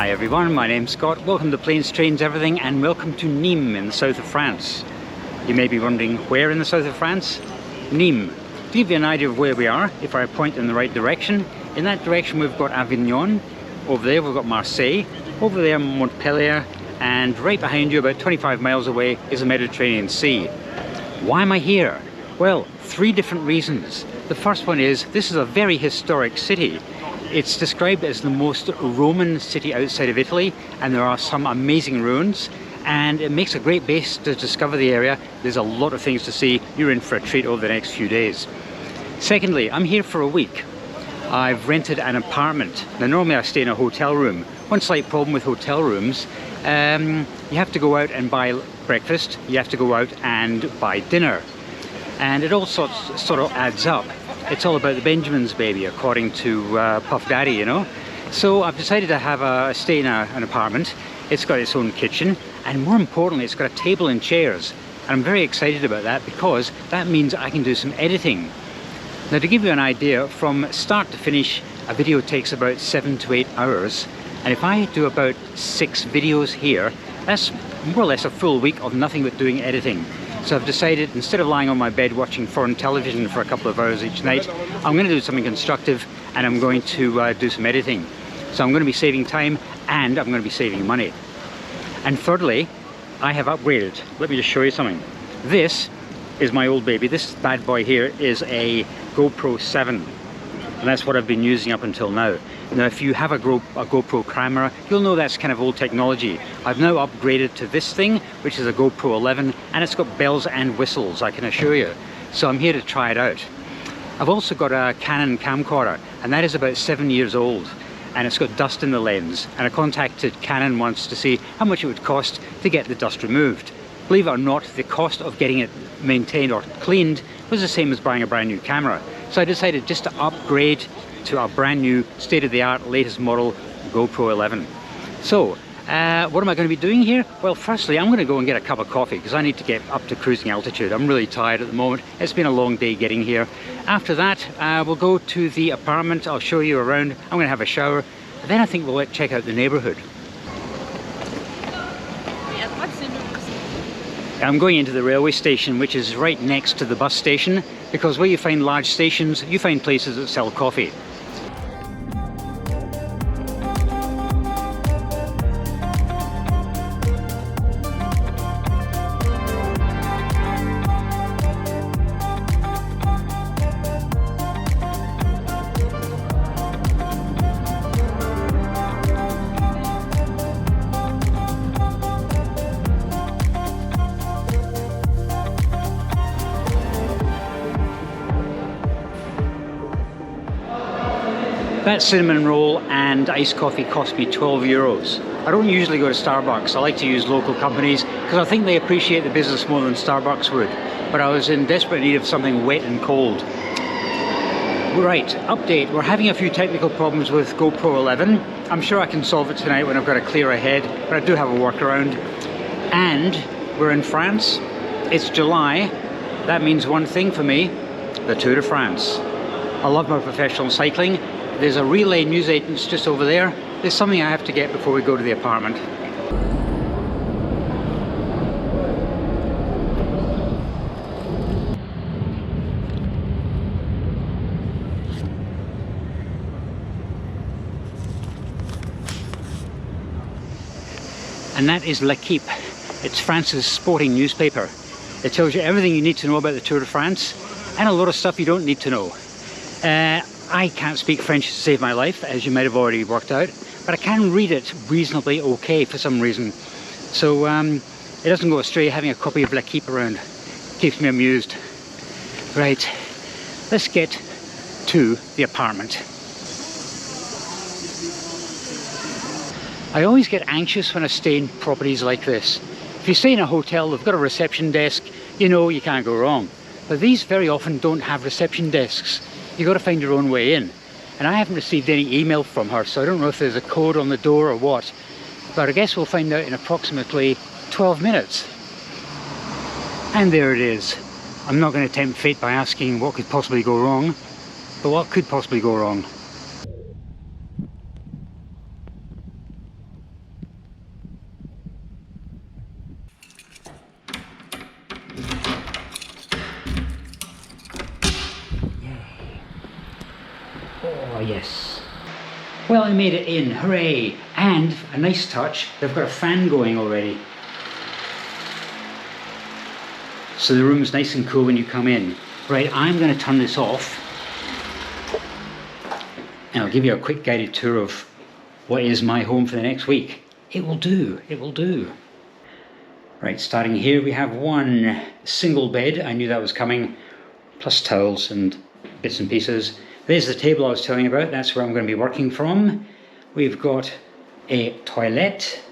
Hi everyone, my name's Scott. Welcome to Planes, Trains, Everything, and welcome to Nimes in the south of France. You may be wondering where in the south of France? Nimes. To give you an idea of where we are, if I point in the right direction, in that direction we've got Avignon, over there we've got Marseille, over there Montpellier, and right behind you, about 25 miles away, is the Mediterranean Sea. Why am I here? Well, three different reasons. The first one is, this is a very historic city. It's described as the most Roman city outside of Italy, and there are some amazing ruins, and it makes a great base to discover the area. There's a lot of things to see. You're in for a treat over the next few days. Secondly, I'm here for a week. I've rented an apartment. Now normally I stay in a hotel room. One slight problem with hotel rooms, you have to go out and buy breakfast, you have to go out and buy dinner, and it all sort of adds up. It's all about the Benjamins, baby, according to Puff Daddy, you know. So I've decided to have a stay in an apartment. It's got its own kitchen, and more importantly, it's got a table and chairs. And I'm very excited about that because that means I can do some editing. Now, to give you an idea, from start to finish, a video takes about 7 to 8 hours. And if I do about 6 videos here, that's more or less a full week of nothing but doing editing. So I've decided, instead of lying on my bed watching foreign television for a couple of hours each night, I'm going to do something constructive, and I'm going to do some editing. So I'm going to be saving time, and I'm going to be saving money. And thirdly, I have upgraded. Let me just show you something. This is my old baby. This bad boy here is a GoPro 7, and that's what I've been using up until now. Now, if you have a GoPro camera, you'll know that's kind of old technology. I've now upgraded to this thing, which is a GoPro 11, and it's got bells and whistles, I can assure you. So I'm here to try it out. I've also got a Canon camcorder, and that is about 7 years old, and it's got dust in the lens. And I contacted Canon once to see how much it would cost to get the dust removed. Believe it or not, the cost of getting it maintained or cleaned was the same as buying a brand new camera. So I decided just to upgrade to a brand new state-of-the-art latest model GoPro 11. So what am I going to be doing here? Well, firstly, I'm going to go and get a cup of coffee because I need to get up to cruising altitude. I'm really tired at the moment. It's been a long day getting here. After that, we'll go to the apartment. I'll show you around. I'm going to have a shower. And then I think we'll check out the neighbourhood. I'm going into the railway station, which is right next to the bus station, because where you find large stations, you find places that sell coffee. That cinnamon roll and iced coffee cost me 12 euros. I don't usually go to Starbucks. I like to use local companies because I think they appreciate the business more than Starbucks would. But I was in desperate need of something wet and cold. Right, update. We're having a few technical problems with GoPro 11. I'm sure I can solve it tonight when I've got a clearer head, but I do have a workaround. And we're in France. It's July. That means one thing for me, the Tour de France. I love my professional cycling. There's a relay newsagent's just over there. There's something I have to get before we go to the apartment. And that is L'Equipe. It's France's sporting newspaper. It tells you everything you need to know about the Tour de France, and a lot of stuff you don't need to know. I can't speak French to save my life, as you might have already worked out, but I can read it reasonably okay for some reason. So it doesn't go astray having a copy of L'Equipe around. Keeps me amused. Right, let's get to the apartment. I always get anxious when I stay in properties like this. If you stay in a hotel, they've got a reception desk, you know you can't go wrong. But these very often don't have reception desks. You've got to find your own way in. And I haven't received any email from her, so I don't know if there's a code on the door or what. But I guess we'll find out in approximately 12 minutes. And there it is. I'm not going to tempt fate by asking what could possibly go wrong, but what could possibly go wrong? yes. Well, I made it in, hooray! And a nice touch, they've got a fan going already. So the room's nice and cool when you come in. Right, I'm going to turn this off. And I'll give you a quick guided tour of what is my home for the next week. It will do, it will do. Right, starting here we have one single bed, I knew that was coming, plus towels and bits and pieces. There's the table I was telling you about, that's where I'm going to be working from. We've got a toilet,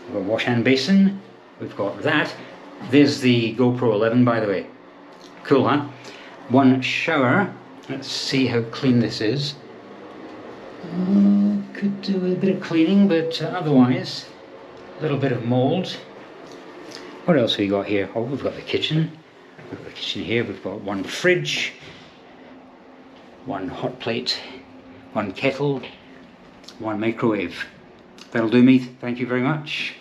we've got a wash hand basin, we've got that. There's the GoPro 11 by the way. Cool, huh? One shower, let's see how clean this is. Could do a bit of cleaning, but otherwise, a little bit of mould. What else have we got here? Oh, we've got the kitchen. We've got the kitchen here. We've got one fridge, one hot plate, one kettle, one microwave. That'll do me. Thank you very much.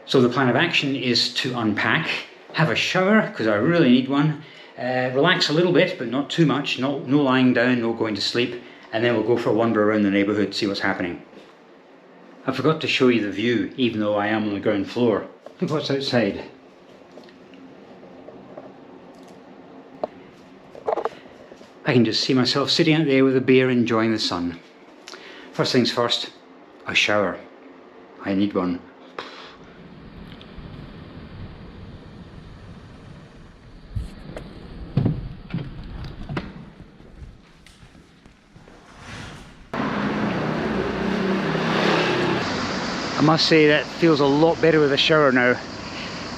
So the plan of action is to unpack, have a shower, because I really need one, relax a little bit, but not too much, no lying down, no going to sleep, and then we'll go for a wander around the neighbourhood, see what's happening. I forgot to show you the view, even though I am on the ground floor. Look what's outside. I can just see myself sitting out there with a beer enjoying the sun. First things first, a shower. I need one. I must say that feels a lot better with a shower now.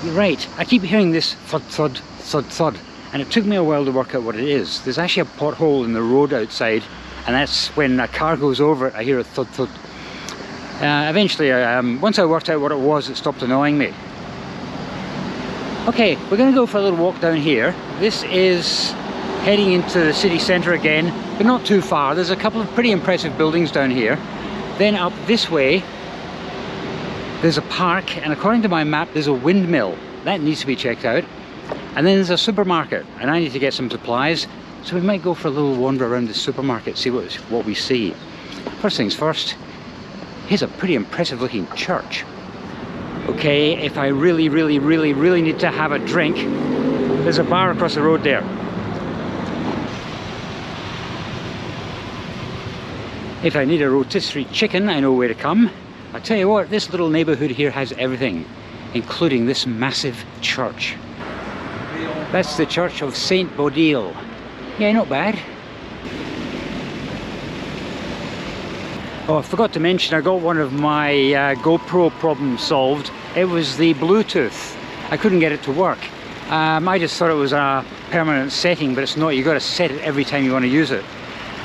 You're right, I keep hearing this thud thud thud thud, and it took me a while to work out what it is. There's actually a pothole in the road outside, and that's when a car goes over it, I hear a thud thud. Eventually, once I worked out what it was, it stopped annoying me. Okay, we're going to go for a little walk down here. This is heading into the city centre again, but not too far. There's a couple of pretty impressive buildings down here. Then up this way, there's a park, and according to my map, there's a windmill. That needs to be checked out. And then there's a supermarket, and I need to get some supplies, so we might go for a little wander around the supermarket, see what we see. First things first, here's a pretty impressive looking church. Okay, if I really need to have a drink, there's a bar across the road there. If I need a rotisserie chicken, I know where to come. I'll tell you what, this little neighbourhood here has everything, including this massive church. That's the church of Saint Bodil. Yeah, not bad. Oh, I forgot to mention, I got one of my GoPro problems solved. It was the Bluetooth. I couldn't get it to work. I just thought it was a permanent setting, but it's not. You've got to set it every time you want to use it.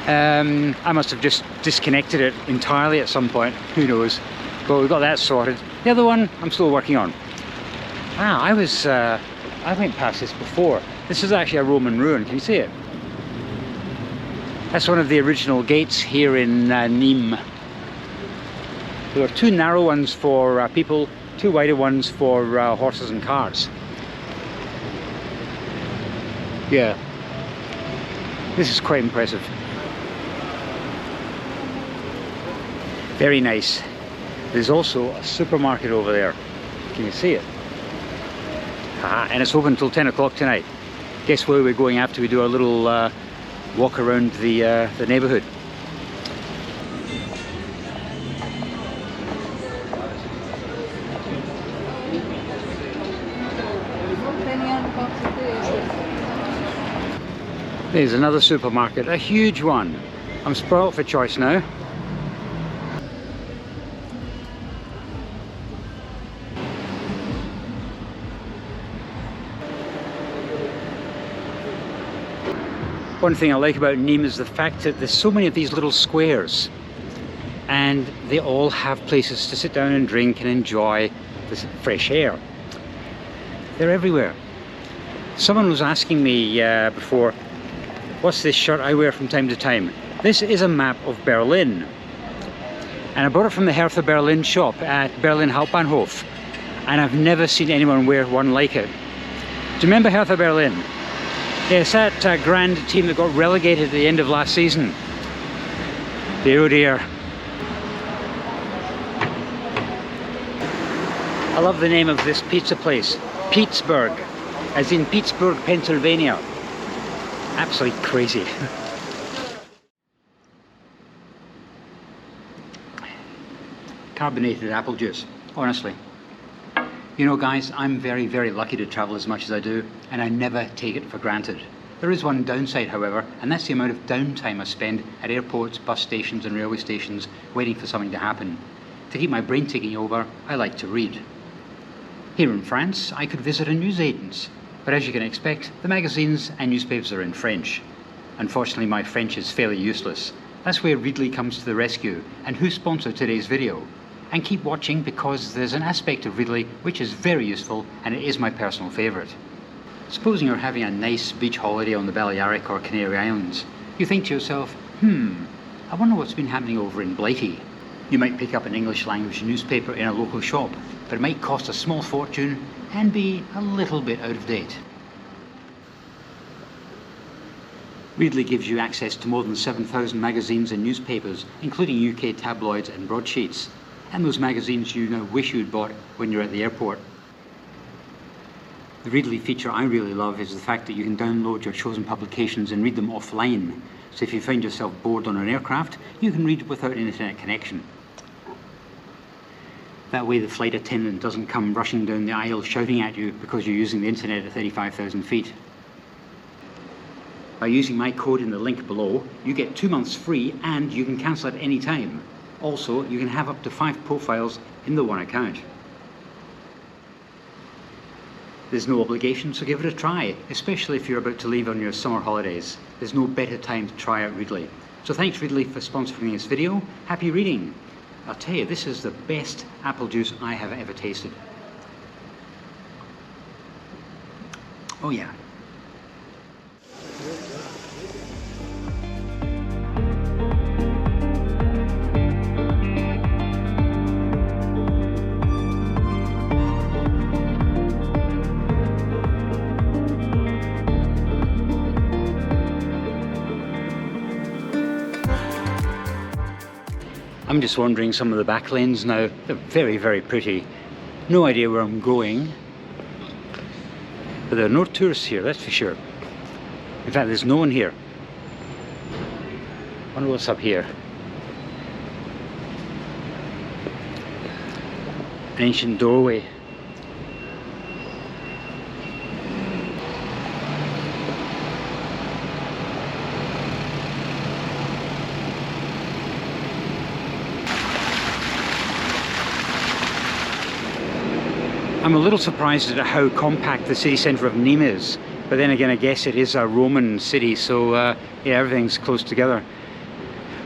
I must have just disconnected it entirely at some point, who knows. But we've got that sorted. The other one, I'm still working on. Ah, I went past this before. This is actually a Roman ruin, can you see it? That's one of the original gates here in Nimes. There are two narrow ones for people, two wider ones for horses and cars. Yeah, this is quite impressive. Very nice. There's also a supermarket over there. Can you see it? And it's open until 10 o'clock tonight. Guess where we're going after we do a little walk around the neighbourhood. There's another supermarket, a huge one. I'm spoiled for choice now. One thing I like about Nimes is the fact that there's so many of these little squares, and they all have places to sit down and drink and enjoy the fresh air. They're everywhere. Someone was asking me before, what's this shirt I wear from time to time? This is a map of Berlin, and I bought it from the Hertha Berlin shop at Berlin Hauptbahnhof, and I've never seen anyone wear one like it. Do you remember Hertha Berlin? Yeah, it's that grand team that got relegated at the end of last season. Dear oh dear. I love the name of this pizza place, Pittsburgh, as in Pittsburgh, Pennsylvania. Absolutely crazy. Carbonated apple juice, honestly. You know guys, I'm very, very lucky to travel as much as I do, and I never take it for granted. There is one downside, however, and that's the amount of downtime I spend at airports, bus stations and railway stations waiting for something to happen. To keep my brain ticking over, I like to read. Here in France, I could visit a newsagent's, but as you can expect, the magazines and newspapers are in French. Unfortunately, my French is fairly useless. That's where Readly comes to the rescue, and who sponsored today's video. And keep watching because there's an aspect of Readly which is very useful, and it is my personal favourite. Supposing you're having a nice beach holiday on the Balearic or Canary Islands, you think to yourself, I wonder what's been happening over in Blighty. You might pick up an English language newspaper in a local shop, but it might cost a small fortune and be a little bit out of date. Readly gives you access to more than 7,000 magazines and newspapers, including UK tabloids and broadsheets, and those magazines you now wish you'd bought when you're at the airport. The Readly feature I really love is the fact that you can download your chosen publications and read them offline. So if you find yourself bored on an aircraft, you can read without an internet connection. That way the flight attendant doesn't come rushing down the aisle shouting at you because you're using the internet at 35,000 feet. By using my code in the link below, you get 2 months free and you can cancel at any time. Also, you can have up to 5 profiles in the one account. There's no obligation, so give it a try, especially if you're about to leave on your summer holidays. There's no better time to try out Readly. So thanks Readly for sponsoring this video. Happy reading. I'll tell you, this is the best apple juice I have ever tasted. Oh yeah. I'm just wandering some of the back lanes now. They're very, very pretty. No idea where I'm going. But there are no tourists here, that's for sure. In fact, there's no one here. I wonder what's up here. An ancient doorway. I'm a little surprised at how compact the city centre of Nimes is, but then again I guess it is a Roman city, so yeah, everything's close together.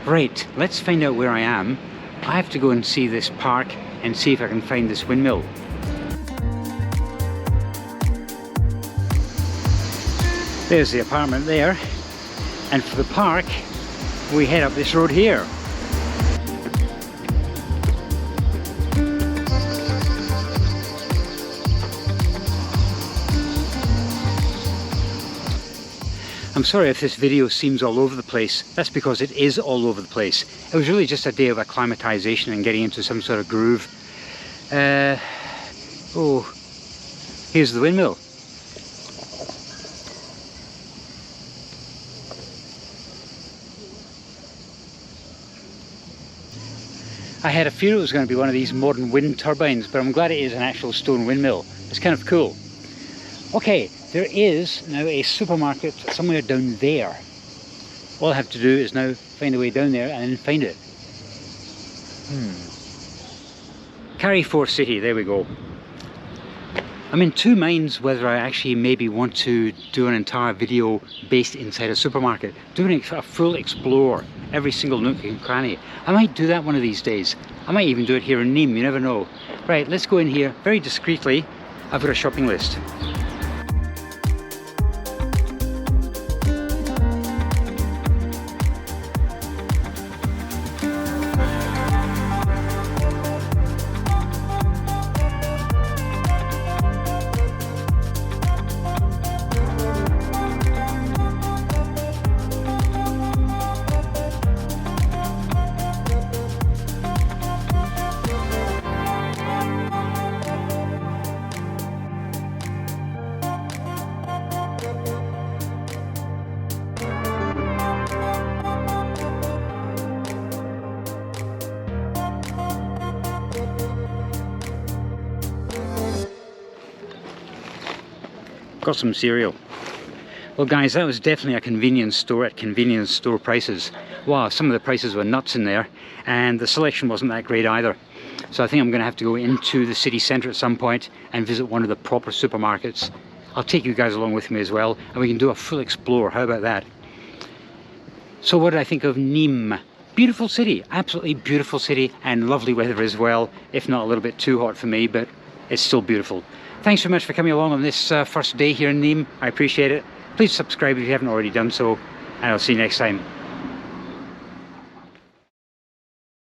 Right, let's find out where I am. I have to go and see this park and see if I can find this windmill. There's the apartment there, and for the park we head up this road here. I'm sorry if this video seems all over the place. That's because it is all over the place. It was really just a day of acclimatization and getting into some sort of groove. Oh, here's the windmill. I had a fear it was going to be one of these modern wind turbines, but I'm glad it is an actual stone windmill. It's kind of cool. Okay. There is now a supermarket somewhere down there. All I have to do is now find a way down there and then find it. Carrefour City, there we go. I'm in two minds whether I actually maybe want to do an entire video based inside a supermarket, doing a full explore, every single nook and cranny. I might do that one of these days. I might even do it here in Nimes, you never know. Right, let's go in here very discreetly. I've got a shopping list. got some cereal. Well guys, that was definitely a convenience store at convenience store prices. Wow, some of the prices were nuts in there, and the selection wasn't that great either. So I think I'm going to have to go into the city centre at some point and visit one of the proper supermarkets. I'll take you guys along with me as well, and we can do a full explore. How about that? So what did I think of Nimes? Beautiful city, absolutely beautiful city, and lovely weather as well, if not a little bit too hot for me, but it's still beautiful. Thanks very much for coming along on this first day here in Nimes. I appreciate it. Please subscribe if you haven't already done so, and I'll see you next time.